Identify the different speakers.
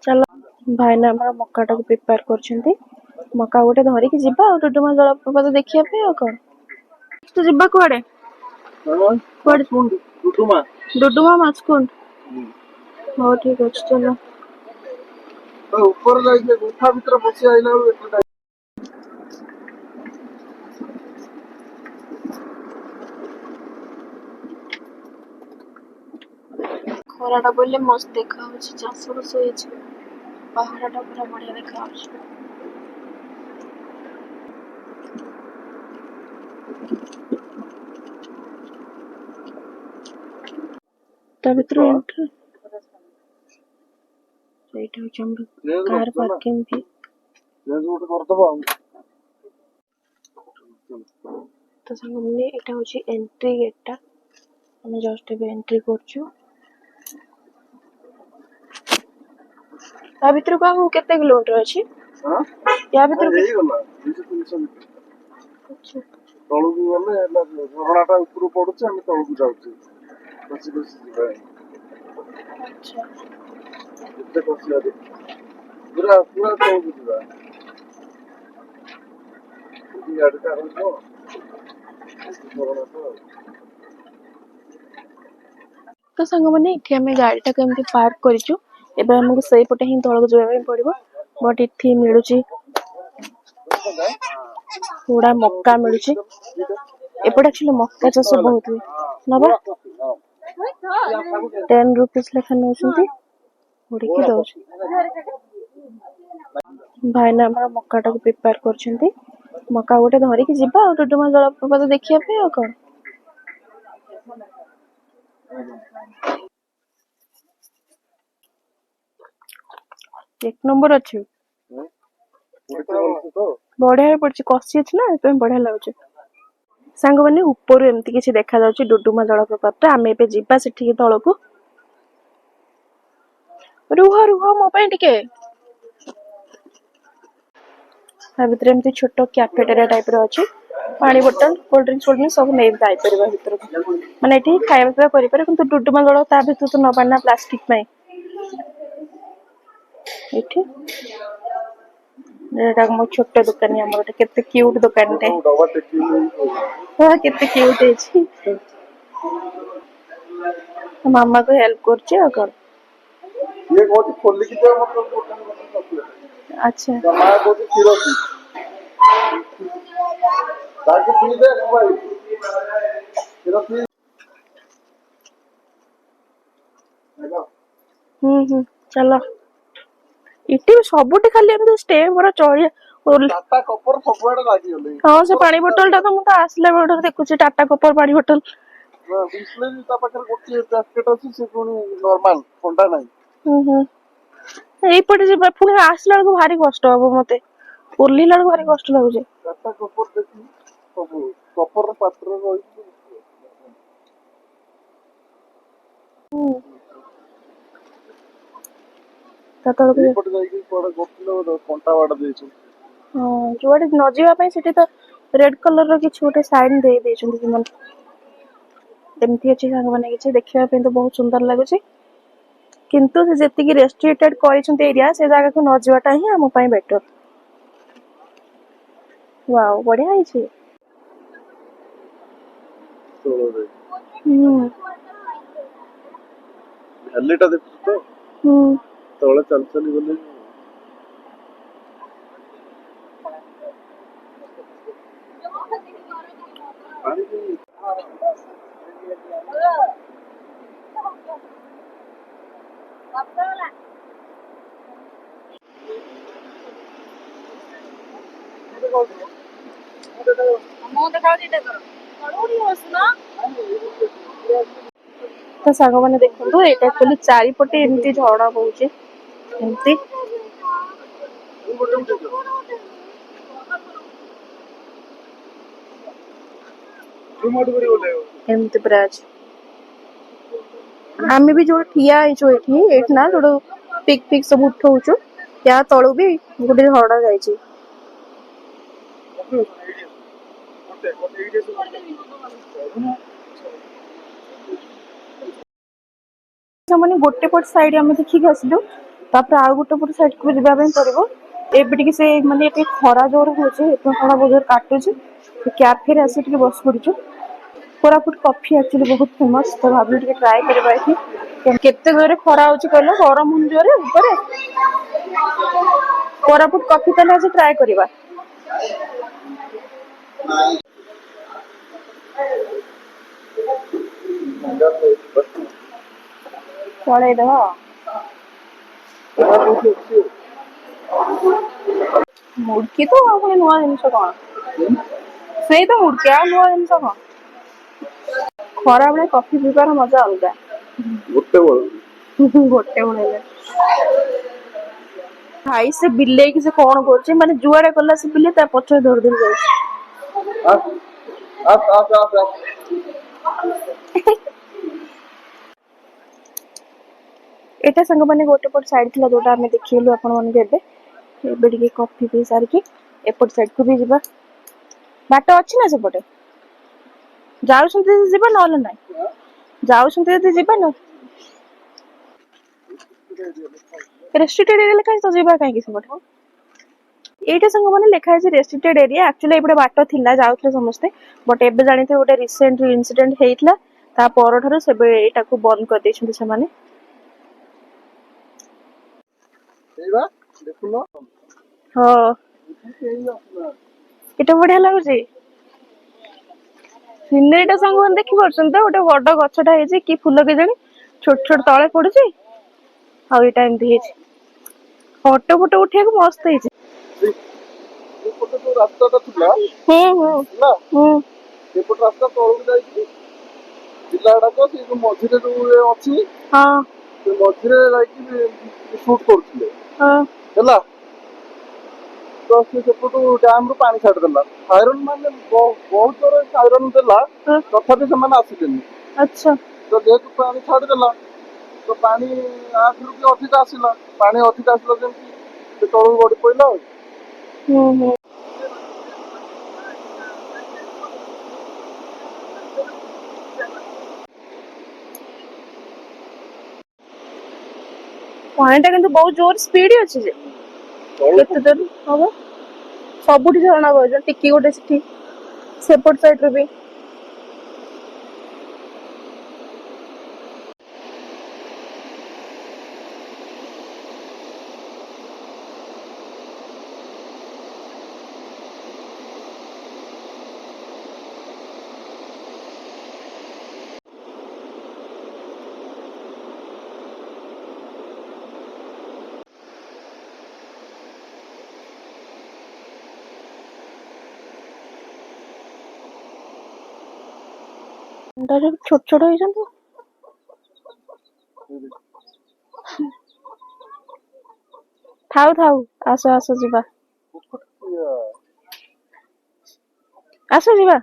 Speaker 1: चलो भाईना आम मक्का टाक प्रिपेयर कर मक्का गोटे धरिकी जीवा डुडुमा जलप्रपात देखिया पे कौन तो जीवा कुआडे डुडुमा माछकुंड हो ठीक अच्छे चलो
Speaker 2: ऊपर जाइए गुफा भीतर पसी आइला
Speaker 1: खराटा बोले मस्त देखा चाष बस पहाड़टा पूरा बढ़िया देखा कार पार्किंग भी तो सामने एटा होची एंट्री गेटटा हम जस्ट भी एंट्री करछु ता भीतर को हम केते किलोमीटर अछि
Speaker 2: हां
Speaker 1: या भीतर
Speaker 2: यही गला 200 300
Speaker 1: अच्छा
Speaker 2: तळु भी गले झरणाटा ऊपर पडुछ हम तळु भी जाउछ बस बस जीवा
Speaker 1: अच्छा
Speaker 2: इतने पसिया दे पूरा पूरा तळु भी जीवा गाड़ी का हो झरणाटा
Speaker 1: तो संग माने इथे हमें गाड़ीटा केमती पार्क करिछु एबे हमको सही पटे ही तळक जोया पड़िबो बट इथि मिलुची थोड़ा मक्का मिलुची एपटे एक्चुअली मक्का चाष बहुत हुए नबा 10 रुपीस लेखा नौछंती उड़ीकी दउछ भाईना हमरा मक्का टाक प्रिपेयर करछंती मक्का गोटे धरिकी जीवा डुडुमा जलप्रपात देखिया पे कौन एक नंबर अच्छे बढ़िया पड़छ कसी अछि ना तो बढ़िया लागछ सांग माने ऊपर एमती किछि देखा जाउछि डुडुमा जलप्रपात आमे पे जीवा सेठी तळको रुह रुह मो पे टिके ता भीतर एमती छोटो कैफेटेरिया टाइप रो अछि पानी बोतल कोल्ड ड्रिंक्स सब नै जाई परबा भीतर माने एठी खाଇବା पिया करि पारे किंतु डुडुमा जल ता भीतर तो न पाना प्लास्टिक में एठी एटा मो छोटो दुकानी हमर केते क्यूट दुकान टे हां केते क्यूट अछि मामा को हेल्प करछि अगर
Speaker 2: ये बहुत खोली की जगह मतलब
Speaker 1: अच्छा
Speaker 2: मां को खीरो की ताकि पी दे भाई खीरो पी
Speaker 1: चलो इटी सबुटी खाली एमती स्टे मोर चढ़िया
Speaker 2: टाटा कपर सबुआडे लागी गले
Speaker 1: हां से पानी बोतल टा तो मु तो आसले बेडर देखुची टाटा कपर पानी बोतल
Speaker 2: बिस्लेरी ता पाखर गोटी पैकेट अछि से कोनी नॉर्मल ठंडा नाही
Speaker 1: एई पटे जे पुनी आसला को भारी कष्ट हो मते ओलीला भारी कष्ट लागुचे
Speaker 2: टाटा कपर देखि सब कपर पात्र रही
Speaker 1: ततल को
Speaker 2: पट जाई कि पड़ गोटलो कंटा वाडा देछु
Speaker 1: हां जोडे न जीवा पई सेठी तो रेड कलर रो कि छोटे साइन दे देछन कि मन एमती अछि संग माने कि देखिबा पे तो बहुत सुंदर लागुचे किंतु से जेति कि रेस्ट्रिक्टेड करिसंत एरिया से जगह को न जीवाटा ही हम पई बेटर वाओ बढ़िया है छी
Speaker 2: हल्लेटा देखु तो तळे चल चली गले पानी
Speaker 1: तो साग माने देखंतु एटा एक्चुअली चारि पटे एमती झरना बहुचे एमती ଏମିତି ପୁରା ଅଛି। ଆମେ ବି ଯୋଉ ଠିଆ ହେଇଛୁ ଏଠି ନା ଯୋଉ ପିକ୍ ସବୁ ଉଠଉଛୁ ୟା ତଳୁ ବି ଗୋଟେ ଝରଣା ଯାଇଛି। ମାନେ ଗୋଟେ ପଟ ସାଇଡ ଆମେ ଦେଖିକି ଆସିଲୁ, ତାପରେ ଆଉ ଗୋଟେ ପଟ ସାଇଡ କୁ ଯିବା ପାଇଁ ପଡିବ। ଏବେ ଟିକେ ସେ ମାନେ ଏଠି ଖରା ଜୋର ହଉଛି, ଏଠି ଖରା ବହୁତ ଜୋର କାଟୁଛି। କ୍ୟାଫେରେ ଆସି ଟିକେ ବସି ପଡିଛୁ। କୋରାପୁଟ କଫି ଆକ୍ଚୁଆଲି ବହୁତ ଫେମସ, ତ ଭାବିଲି ଟିକେ ଟ୍ରାଏ କରିବା ଏଠି। କେତେ ଜୋରେ ଖରା ହଉଛି କହିଲ, ଗରମ ହଉନି ଜୋରେ ଉପରେ। କୋରାପୁଟ କଫି ତାହେଲେ ଆଜି ଟ୍ରାଏ କରିବା। ପଳେଇଦବା। ମୁଡକି ତ ଆଉ ପୁଣି ନୂଆ ଜିନିଷ କଣ? ସେଇ ତ ମୁଡକି, ଆଉ ନୂଆ ଜିନିଷ କଣ? ଖରାବେଳେ କଫି ପିଇବାର ମଜା ଅଲଗା। ଗୋଟେ ବେଳ ଭାଇ ସେ ବିଲେଇକି ସେ କଣ କରୁଛି, ମାନେ ଯୁଆଡେ ଗଲା ସେ ବିଲେଇ ତା ପଛରେ ଦୌଡି ଦୌଡି ଯାଉଛି। ଏଇଟା ସାଙ୍ଗମାନେ ଗୋଟେ ପଟ ସାଇଡ ଥିଲା ଯୋଉଟା ଆମେ ଦେଖେଇଲୁ ଆପଣ ମାନଙ୍କୁ ଏବେ। ଏବେ ଟିକେ କଫି ପିଇ ସାରିକି ଏପଟ ସାଇଡ କୁ ବି ଯିବା। ବାଟ ଅଛି ନା ସେପଟେ? ଯାଉଛନ୍ତି ଯଦି ଯିବା, ନହେଲେ ନାଇଁ। ଯାଉଛନ୍ତି ଯଦି ଯିବା ନ ରେଷ୍ଟ୍ରିକ୍ଟେଡ ଏରିଆ ଲେଖା ହେଇଛି ତ ଯିବା କାହିଁକି ସେପଟେ? ଏଇଟା ସାଙ୍ଗମାନେ ଲେଖା ହେଇଛି ରେଷ୍ଟ୍ରିକ୍ଟେଡ ଏରିଆ। ଆକ୍ଚୁଆଲି ଏପଟେ ବାଟ ଥିଲା, ଯାଉଥିଲେ ସମସ୍ତେ। ବଟ୍ ଏବେ ଜାଣିଥିବେ ଗୋଟେ ରିସେଣ୍ଟ ଇନସିଡେଣ୍ଟ ହେଇଥିଲା, ତା ପରଠାରୁ ସେବେ ଏଇଟାକୁ ବନ୍ଦ କରିଦେଇଛନ୍ତି ସେମାନେ। ହଁ, ଏଟା ବଢିଆ ଲାଗୁଛି। ସିନେରୀଟା ସାଙ୍ଗମାନେ ଦେଖି ପାରୁଛନ୍ତି ତ, ଗୋଟେ ବଡ ଗଛଟା ହେଇଛି, କି ଫୁଲ କେଜାଣି ଛୋଟ ଛୋଟ ତଳେ ପଡୁଛି। ଆଉ ଏଇଟା ଏମିତି ହେଇଛି, ଫଟୋ ଉଠେଇବାକୁ ମସ୍ତ ହେଇଛି।
Speaker 2: ରାସ୍ତାଟା ଥିଲା ସେପଟ ରାସ୍ତା ତଳକୁ ଯାଇକି ପିଲା ଗୁଡାକ ସେ ଯୋଉ ମଝିରେ ଯୋଉ ଅଛି, ସେ ମଝିରେ ଯାଇକି ସୁଟ କରୁଥିଲେ ହେଲା। ତ ସେ ସେପଟୁ ଡ୍ୟାମ ରୁ ପାଣି ଛାଡିଦେଲା। ସାଇରନ ମାନେ ବହୁତ ଜୋରେ ସାଇରନ ଦେଲା, ତଥାପି ସେମାନେ ଆସିଲେନି। ଆଚ୍ଛା। ତ ଯେହେତୁ ପାଣି ଛାଡିଦେଲା, ତ ପାଣି ଆଠରୁ ବି ଅଧିକ ଆସିଲା। ପାଣି ଅଧିକ ଆସିଲା ଯେମିତି ସେ ତଳକୁ ଗଡି ପଇଲା ଆଉ।
Speaker 1: ପାଣିଟା କିନ୍ତୁ ବହୁତ ଜୋର ସ୍ପିଡ ଅଛି ଯେ। କେତେ ଜୋର ହବ? ସବୁଠି ଝରଣା ବହୁଛି, ଟିକି ଗୋଟେ ସେଠି, ସେପଟ ସାଇଡରେ ବି। ଛୋଟ ଛୋଟ ହେଇଛନ୍ତି। ଥାଉ ଥାଉ, ଆସ ଆସ ଯିବା। ଆସ ଯିବା।